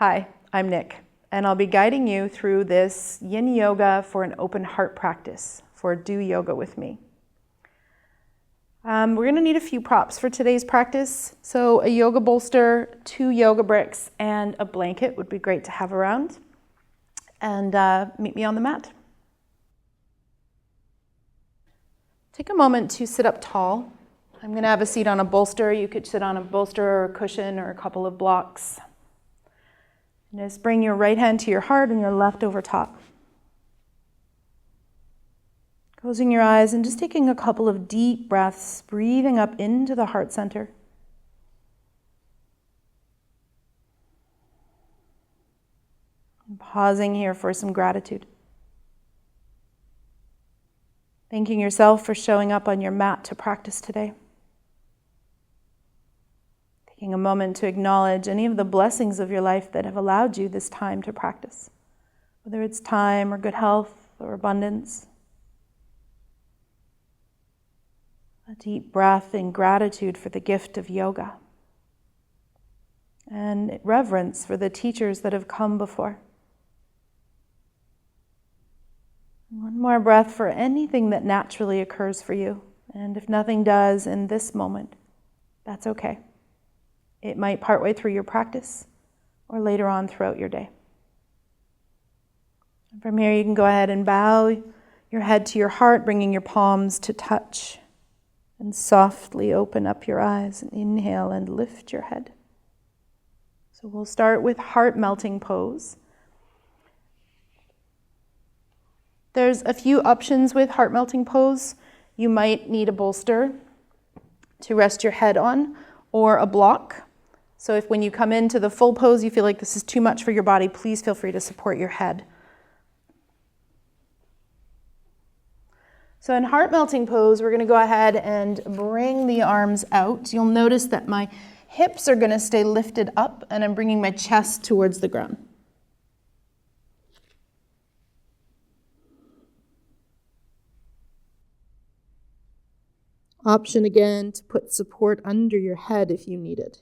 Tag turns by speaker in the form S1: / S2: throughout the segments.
S1: Hi, I'm Nick, and I'll be guiding you through this yin yoga for an open heart practice for Do Yoga with me. We're going to need a few props for today's practice. So a yoga bolster, 2 yoga bricks, and a blanket would be great to have around. And meet me on the mat. Take a moment to sit up tall. I'm going to have a seat on a bolster. You could sit on a bolster or a cushion or a couple of blocks. And just bring your right hand to your heart and your left over top. Closing your eyes and just taking a couple of deep breaths, breathing up into the heart center. And pausing here for some gratitude. Thanking yourself for showing up on your mat to practice today. Taking a moment to acknowledge any of the blessings of your life that have allowed you this time to practice, whether it's time or good health or abundance. A deep breath in gratitude for the gift of yoga and reverence for the teachers that have come before. One more breath for anything that naturally occurs for you. And if nothing does in this moment, that's okay. It might partway through your practice or later on throughout your day. And from here, you can go ahead and bow your head to your heart, bringing your palms to touch. And softly open up your eyes and inhale and lift your head. So we'll start with heart melting pose. There's a few options with heart melting pose. You might need a bolster to rest your head on or a block. So if when you come into the full pose you feel like this is too much for your body, please feel free to support your head. So in heart melting pose, we're going to go ahead and bring the arms out. You'll notice that my hips are going to stay lifted up and I'm bringing my chest towards the ground. Option again to put support under your head if you need it.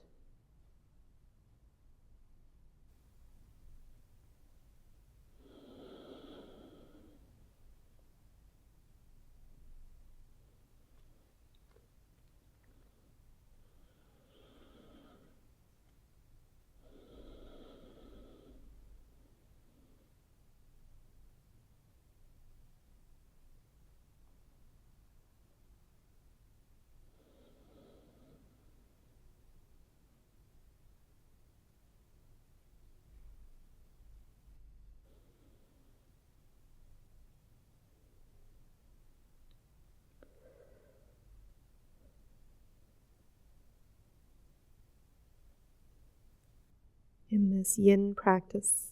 S1: In this yin practice,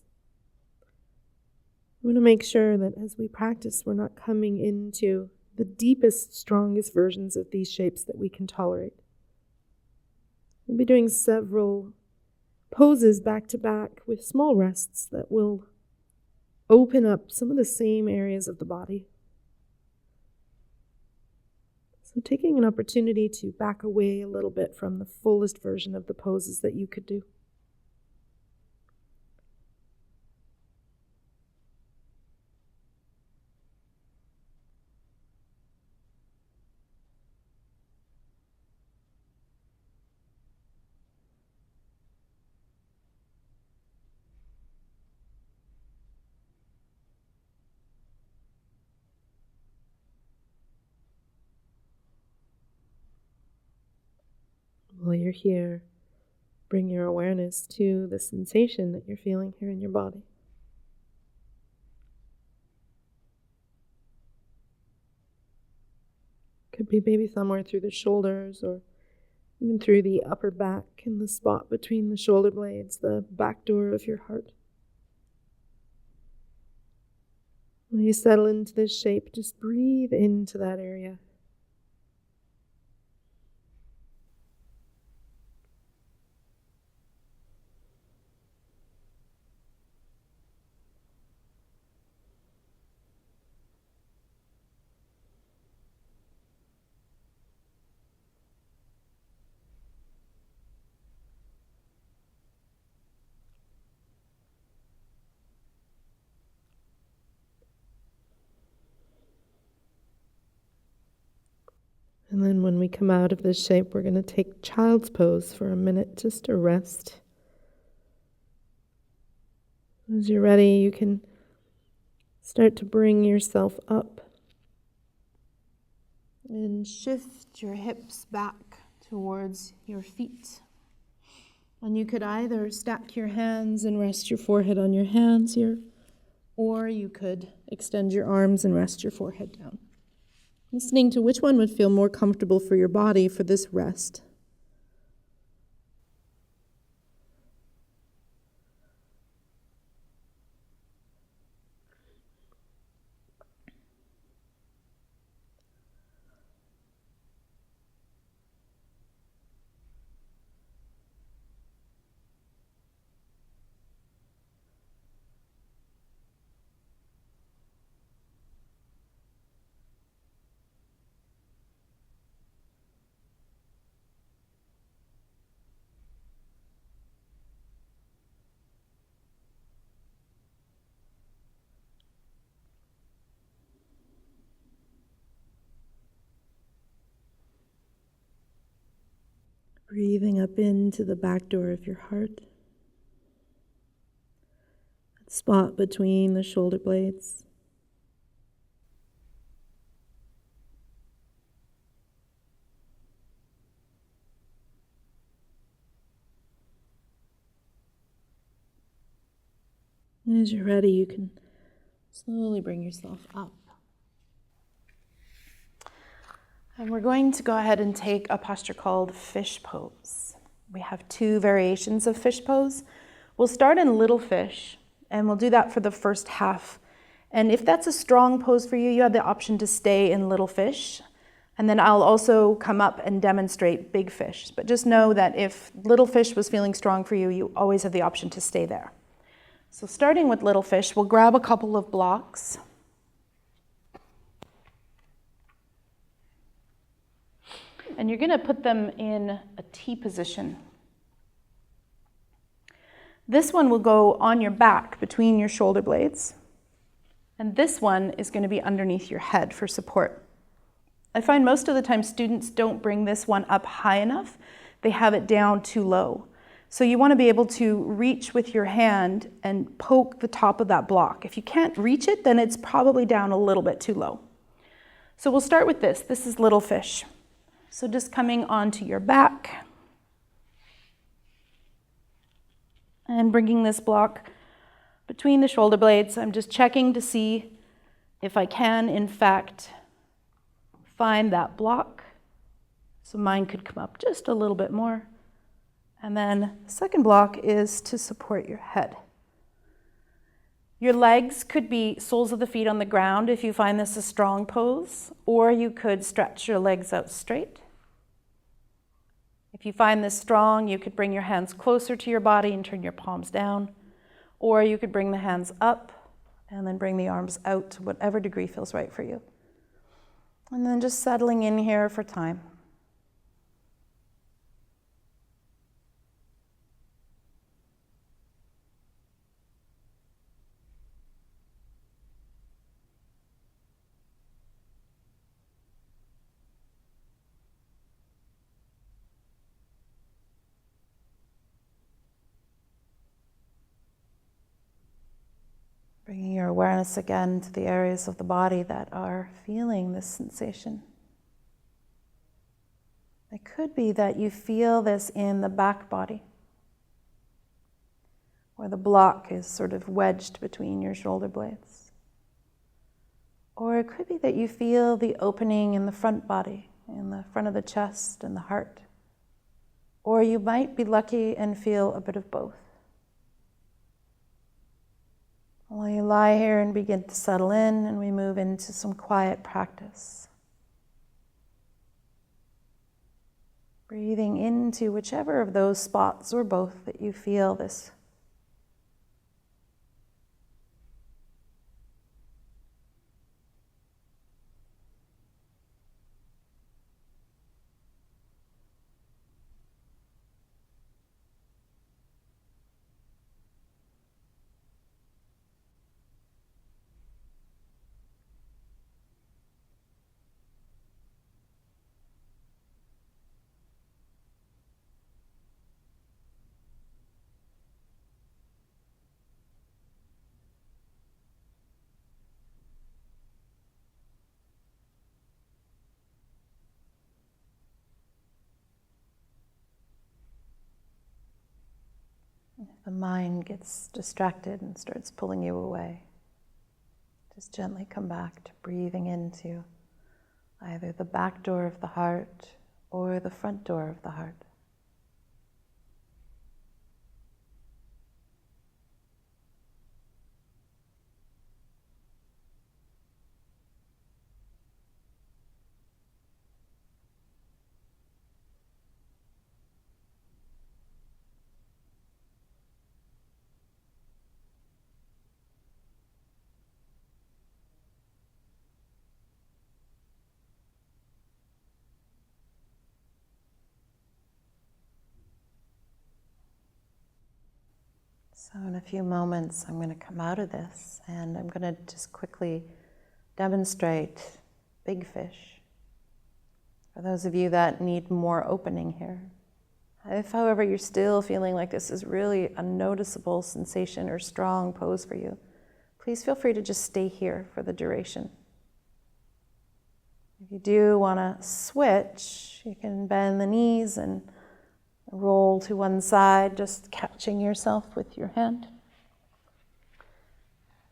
S1: we want to make sure that as we practice, we're not coming into the deepest, strongest versions of these shapes that we can tolerate. We'll be doing several poses back to back with small rests that will open up some of the same areas of the body. So taking an opportunity to back away a little bit from the fullest version of the poses that you could do. While you're here, bring your awareness to the sensation that you're feeling here in your body. Could be maybe somewhere through the shoulders or even through the upper back and the spot between the shoulder blades, the back door of your heart. When you settle into this shape, just breathe into that area. And then when we come out of this shape, we're going to take child's pose for a minute just to rest. As you're ready, you can start to bring yourself up and shift your hips back towards your feet. And you could either stack your hands and rest your forehead on your hands here, or you could extend your arms and rest your forehead down. Listening to which one would feel more comfortable for your body for this rest. Breathing up into the back door of your heart. That spot between the shoulder blades. And as you're ready, you can slowly bring yourself up. And we're going to go ahead and take a posture called fish pose. We have 2 variations of fish pose. We'll start in little fish, and we'll do that for the first half. And if that's a strong pose for you, you have the option to stay in little fish. And then I'll also come up and demonstrate big fish. But just know that if little fish was feeling strong for you, you always have the option to stay there. So starting with little fish, we'll grab a couple of blocks. And you're going to put them in a T position. This one will go on your back between your shoulder blades. And this one is going to be underneath your head for support. I find most of the time students don't bring this one up high enough. They have it down too low. So you want to be able to reach with your hand and poke the top of that block. If you can't reach it, then it's probably down a little bit too low. So we'll start with this. This is little fish. So just coming onto your back and bringing this block between the shoulder blades. I'm just checking to see if I can, in fact, find that block. So mine could come up just a little bit more. And then the second block is to support your head. Your legs could be soles of the feet on the ground if you find this a strong pose, or you could stretch your legs out straight. If you find this strong, you could bring your hands closer to your body and turn your palms down, or you could bring the hands up and then bring the arms out to whatever degree feels right for you. And then just settling in here for time. Bringing your awareness again to the areas of the body that are feeling this sensation. It could be that you feel this in the back body, where the block is sort of wedged between your shoulder blades. Or it could be that you feel the opening in the front body, in the front of the chest and the heart. Or you might be lucky and feel a bit of both. While you lie here and begin to settle in, and we move into some quiet practice. Breathing into whichever of those spots or both that you feel this.
S2: the mind gets distracted and starts pulling you away, just gently come back to breathing into either the back door of the heart or the front door of the heart. So in a few moments, I'm going to come out of this and I'm going to just quickly demonstrate big fish. For those of you that need more opening here. If, however, you're still feeling like this is really a noticeable sensation or strong pose for you, please feel free to just stay here for the duration. If you do want to switch, you can bend the knees and roll to one side, just catching yourself with your hand.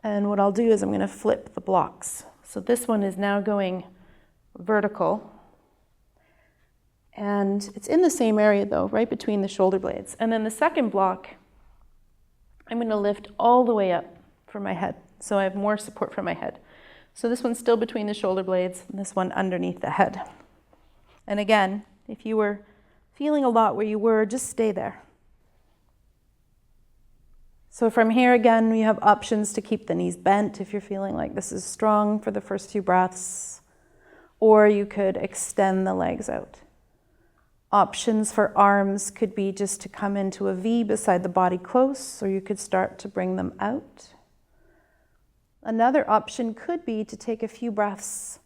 S2: And what I'll do is I'm going to flip the blocks. So this one is now going vertical. And it's in the same area though, right between the shoulder blades. And then the second block, I'm going to lift all the way up for my head. So I have more support for my head. So this one's still between the shoulder blades, and this one underneath the head. And again, if you were feeling a lot where you were, just stay there. So from here again, we have options to keep the knees bent if you're feeling like this is strong for the first few breaths, or you could extend the legs out. Options for arms could be just to come into a V beside the body close, or you could start to bring them out. Another option could be to take a few breaths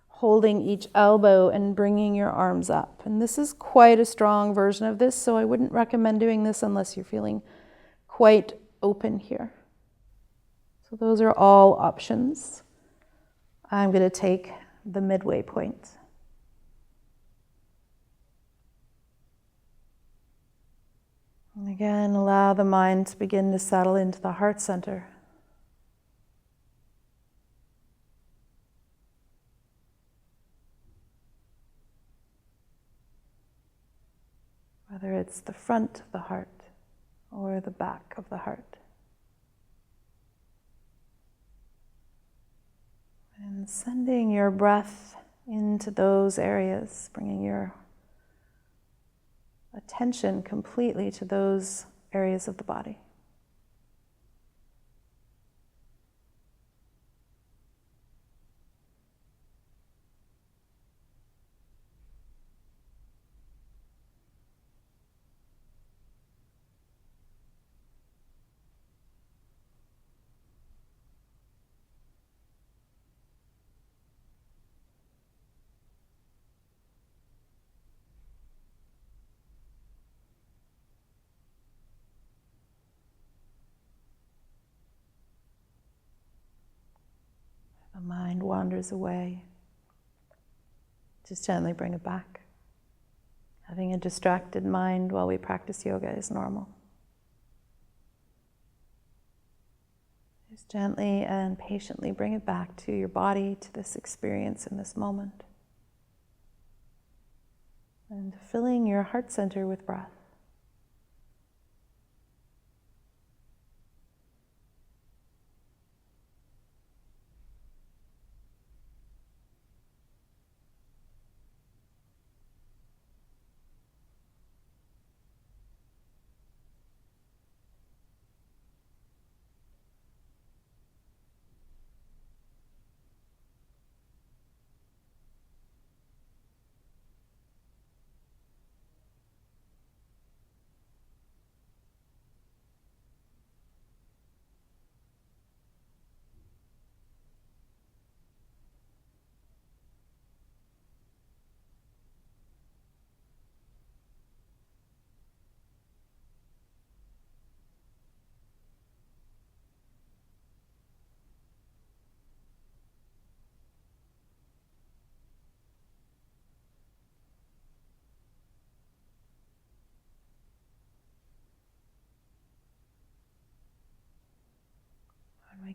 S2: holding each elbow and bringing your arms up. And this is quite a strong version of this, so I wouldn't recommend doing this unless you're feeling quite open here. So those are all options. I'm going to take the midway point. And again, allow the mind to begin to settle into the heart center. Whether it's the front of the heart or the back of the heart. And sending your breath into those areas, bringing your attention completely to those areas of the body. The mind wanders away. Just gently bring it back. Having a distracted mind while we practice yoga is normal. Just gently and patiently bring it back to your body, to this experience in this moment. And filling your heart center with breath.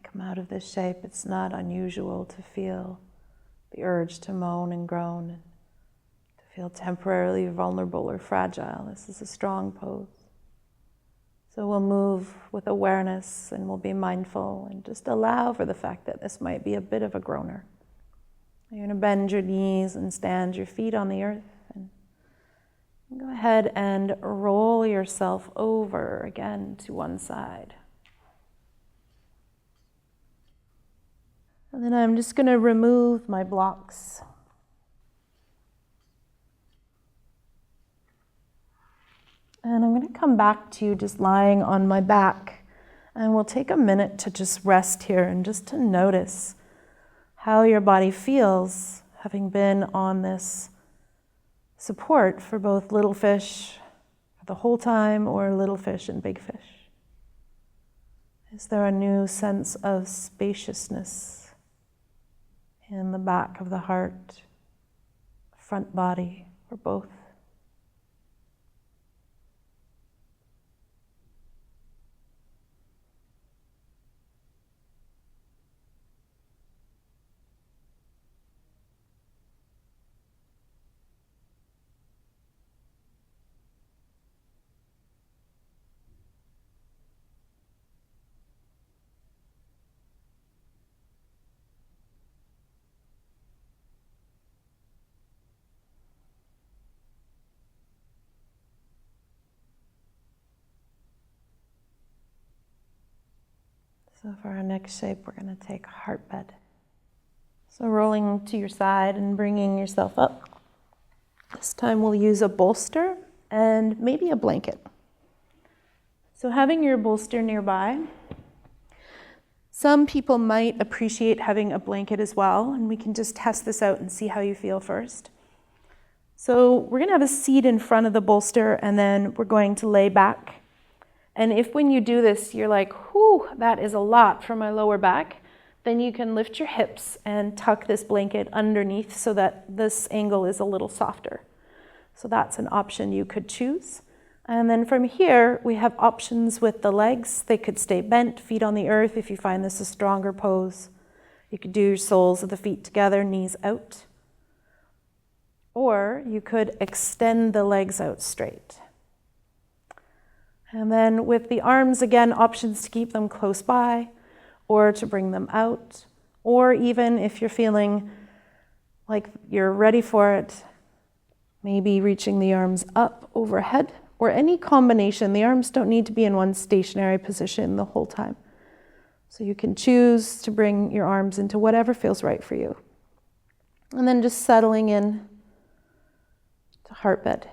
S2: come out of this shape, it's not unusual to feel the urge to moan and groan and to feel temporarily vulnerable or fragile. This is a strong pose. So we'll move with awareness and we'll be mindful and just allow for the fact that this might be a bit of a groaner. You're going to bend your knees and stand your feet on the earth. And go ahead and roll yourself over again to one side. And then I'm just going to remove my blocks. And I'm going to come back to you just lying on my back. And we'll take a minute to just rest here and just to notice how your body feels having been on this support for both little fish for the whole time or little fish and big fish. Is there a new sense of spaciousness in the back of the heart, front body, or both? So for our next shape, we're going to take heart bed. So rolling to your side and bringing yourself up. This time we'll use a bolster and maybe a blanket. So having your bolster nearby. Some people might appreciate having a blanket as well, and we can just test this out and see how you feel first. So we're going to have a seat in front of the bolster, and then we're going to lay back. And if when you do this, you're like, whew, that is a lot for my lower back, then you can lift your hips and tuck this blanket underneath so that this angle is a little softer. So that's an option you could choose. And then from here, we have options with the legs. They could stay bent, feet on the earth if you find this a stronger pose. You could do your soles of the feet together, knees out. Or you could extend the legs out straight. And then with the arms, again, options to keep them close by or to bring them out. Or even if you're feeling like you're ready for it, maybe reaching the arms up overhead or any combination. The arms don't need to be in one stationary position the whole time. So you can choose to bring your arms into whatever feels right for you. And then just settling in to heart bed.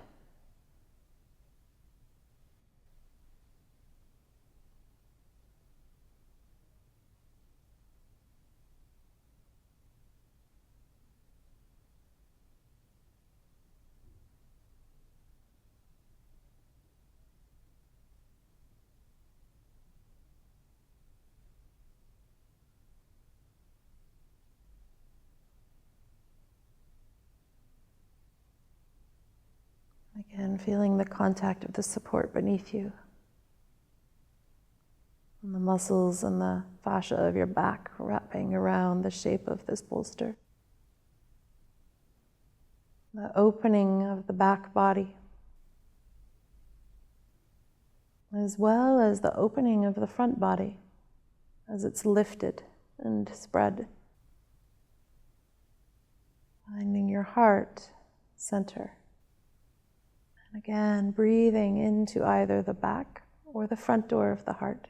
S2: Again, feeling the contact of the support beneath you. And the muscles and the fascia of your back wrapping around the shape of this bolster. The opening of the back body, as well as the opening of the front body as it's lifted and spread. Finding your heart center. And again, breathing into either the back or the front door of the heart.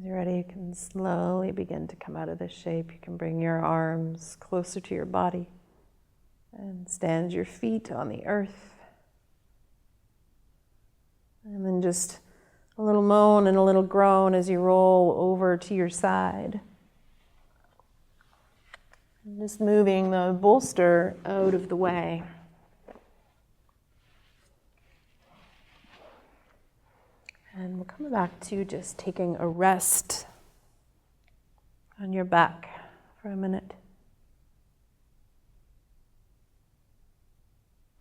S2: As you're ready, you can slowly begin to come out of this shape. You can bring your arms closer to your body and stand your feet on the earth. And then just a little moan and a little groan as you roll over to your side. And just moving the bolster out of the way. And we'll come back to just taking a rest on your back for a minute.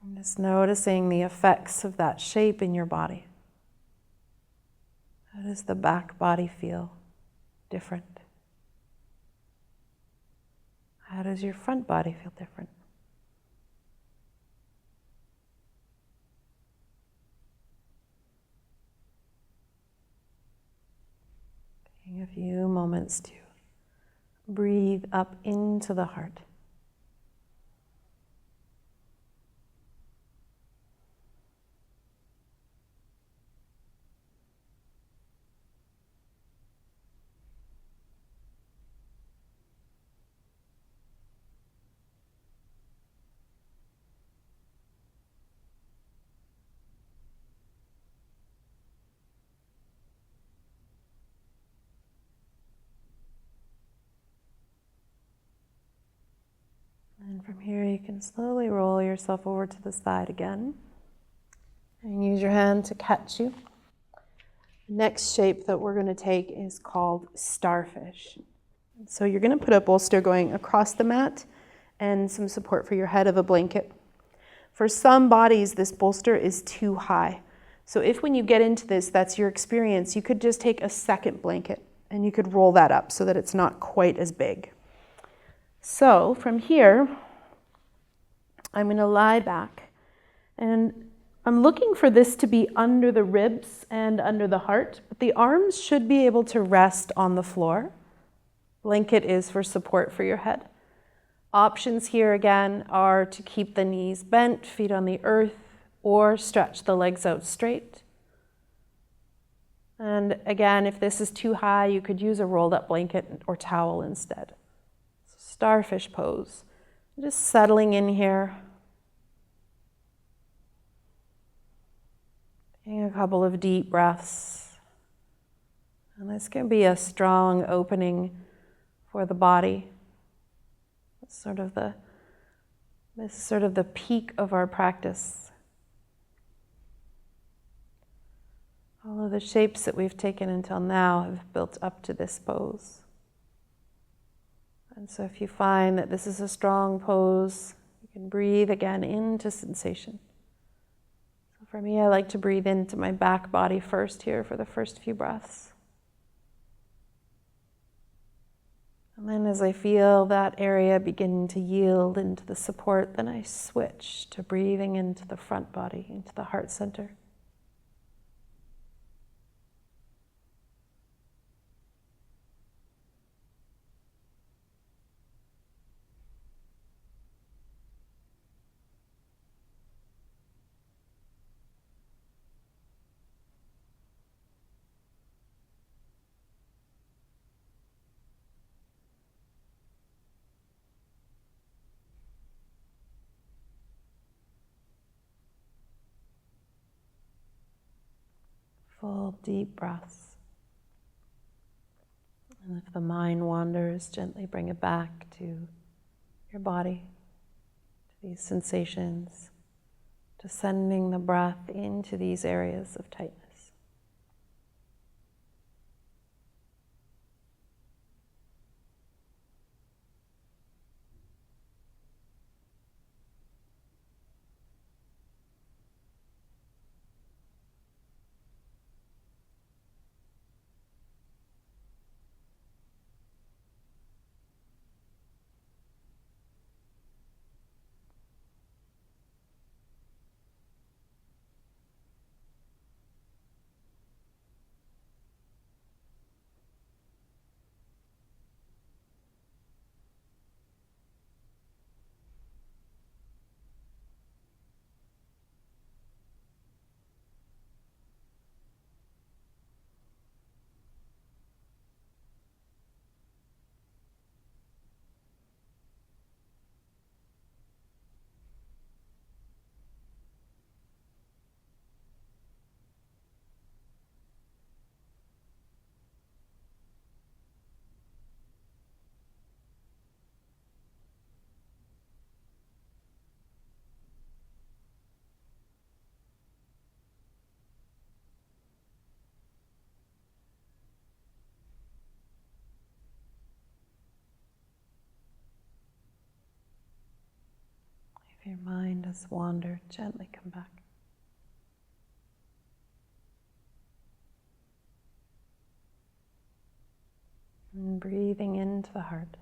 S2: And just noticing the effects of that shape in your body. How does the back body feel different? How does your front body feel different? Taking a few moments to breathe up into the heart. And from here you can slowly roll yourself over to the side again. And use your hand to catch you. The next shape that we're going to take is called Starfish. So you're going to put a bolster going across the mat and some support for your head of a blanket. For some bodies, this bolster is too high. So if when you get into this, that's your experience, you could just take a second blanket and you could roll that up so that it's not quite as big. So from here, I'm going to lie back, and I'm looking for this to be under the ribs and under the heart, but the arms should be able to rest on the floor. Blanket is for support for your head. Options here again are to keep the knees bent, feet on the earth, or stretch the legs out straight. And again, if this is too high, you could use a rolled up blanket or towel instead. Starfish pose. Just settling in here. Taking a couple of deep breaths. And this can be a strong opening for the body. It's sort of the peak of our practice. All of the shapes that we've taken until now have built up to this pose. And so if you find that this is a strong pose, you can breathe again into sensation. So for me, I like to breathe into my back body first here for the first few breaths. And then as I feel that area begin to yield into the support, then I switch to breathing into the front body, into the heart center. Full deep breaths. And if the mind wanders, gently bring it back to your body, to these sensations, to sending the breath into these areas of tightness. If your mind has wandered, gently come back. And breathing into the heart.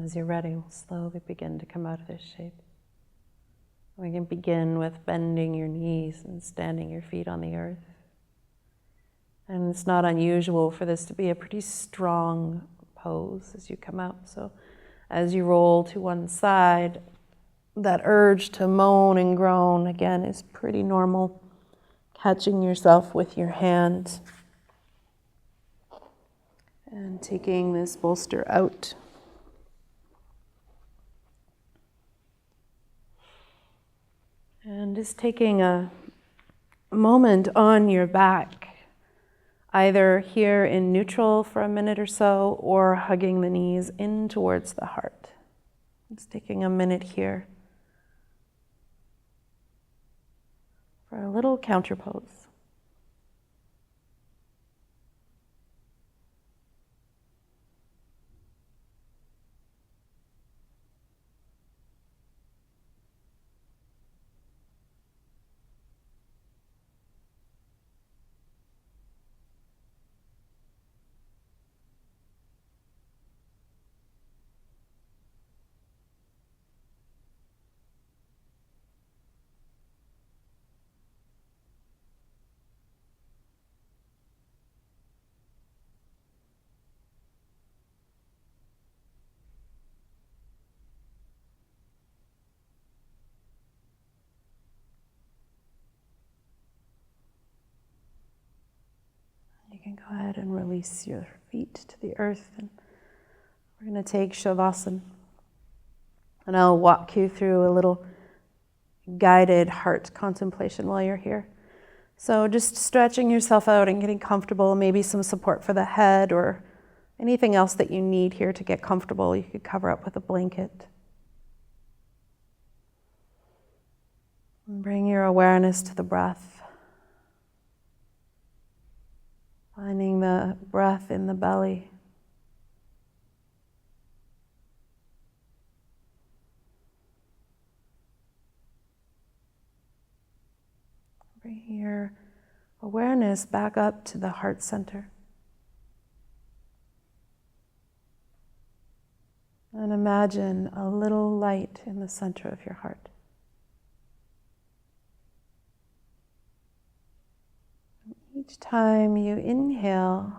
S2: As you're ready, we'll slowly begin to come out of this shape. We can begin with bending your knees and standing your feet on the earth. And it's not unusual for this to be a pretty strong pose as you come out. So as you roll to one side, that urge to moan and groan, again, is pretty normal. Catching yourself with your hand and taking this bolster out. And just taking a moment on your back, either here in neutral for a minute or so, or hugging the knees in towards the heart. Just taking a minute here for a little counter pose. You can go ahead and release your feet to the earth, and we're going to take Shavasana. And I'll walk you through a little guided heart contemplation while you're here. So just stretching yourself out and getting comfortable, maybe some support for the head or anything else that you need here to get comfortable. You could cover up with a blanket. And bring your awareness to the breath. Finding the breath in the belly. Bring your awareness back up to the heart center. And imagine a little light in the center of your heart. Each time you inhale,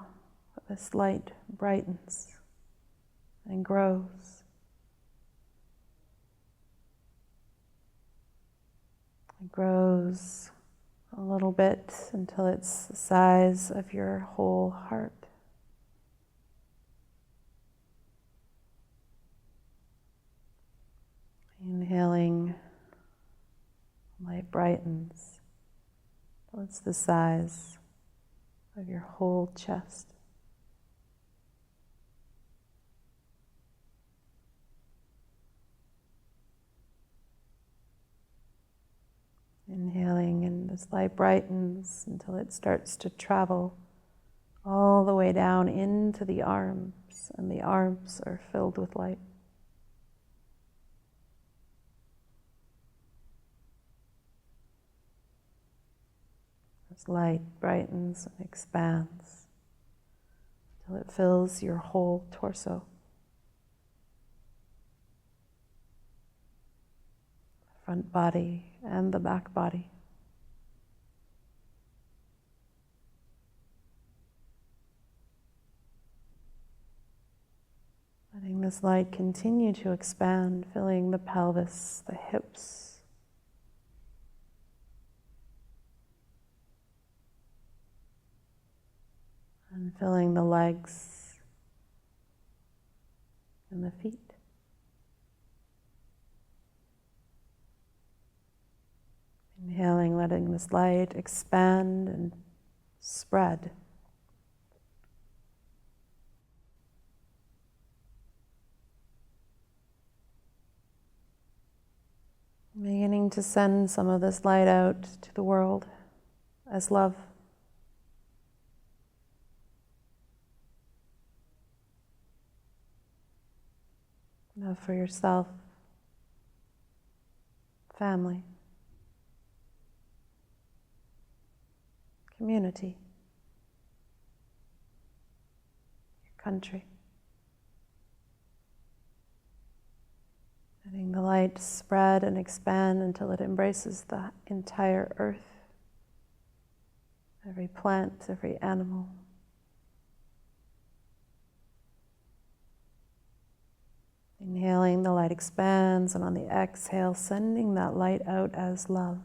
S2: this light brightens and grows. It grows a little bit until it's the size of your whole heart. Inhaling, light brightens until it's the size of your whole chest. Inhaling, and this light brightens until it starts to travel all the way down into the arms, and the arms are filled with light. As light brightens and expands till it fills your whole torso. The front body and the back body. Letting this light continue to expand, filling the pelvis, the hips, and filling the legs and the feet. Inhaling, letting this light expand and spread. Beginning to send some of this light out to the world as love. Love for yourself, family, community, your country. Letting the light spread and expand until it embraces the entire earth, every plant, every animal. Inhaling, the light expands, and on the exhale, sending that light out as love.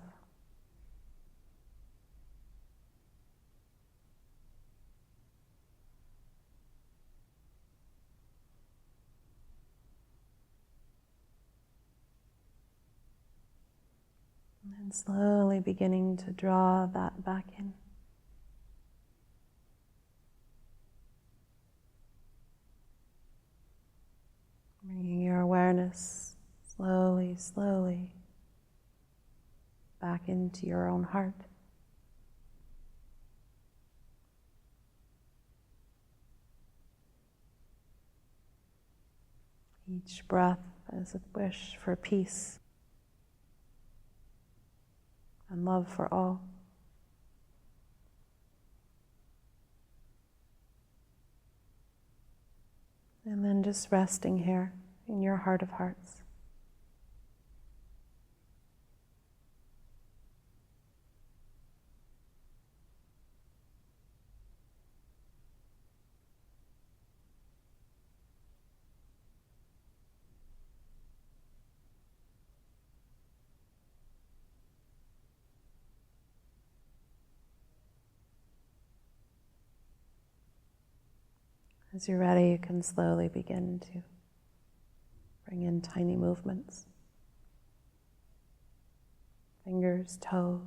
S2: And then slowly beginning to draw that back in. Bringing your awareness slowly, slowly back into your own heart. Each breath is a wish for peace and love for all. And then just resting here in your heart of hearts. As you're ready, you can slowly begin to bring in tiny movements. Fingers, toes,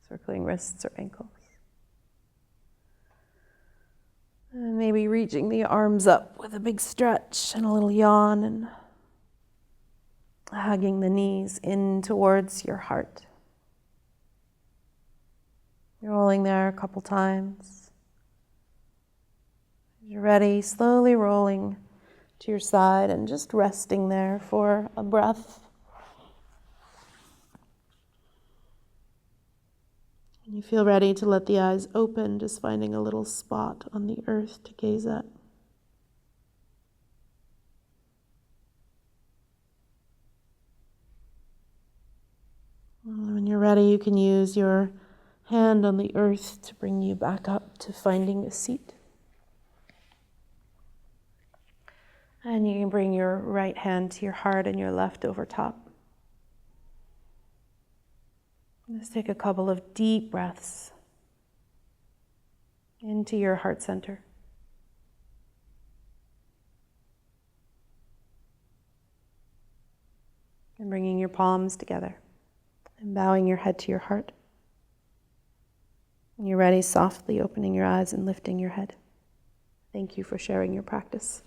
S2: circling wrists or ankles. And maybe reaching the arms up with a big stretch and a little yawn, and hugging the knees in towards your heart. Rolling there a couple times. As you're ready, slowly rolling to your side and just resting there for a breath. When you feel ready to let the eyes open, just finding a little spot on the earth to gaze at. When you're ready, you can use your hand on the earth to bring you back up to finding a seat. And you can bring your right hand to your heart and your left over top. Just take a couple of deep breaths into your heart center. And bringing your palms together and bowing your head to your heart. When you're ready, softly opening your eyes and lifting your head. Thank you for sharing your practice.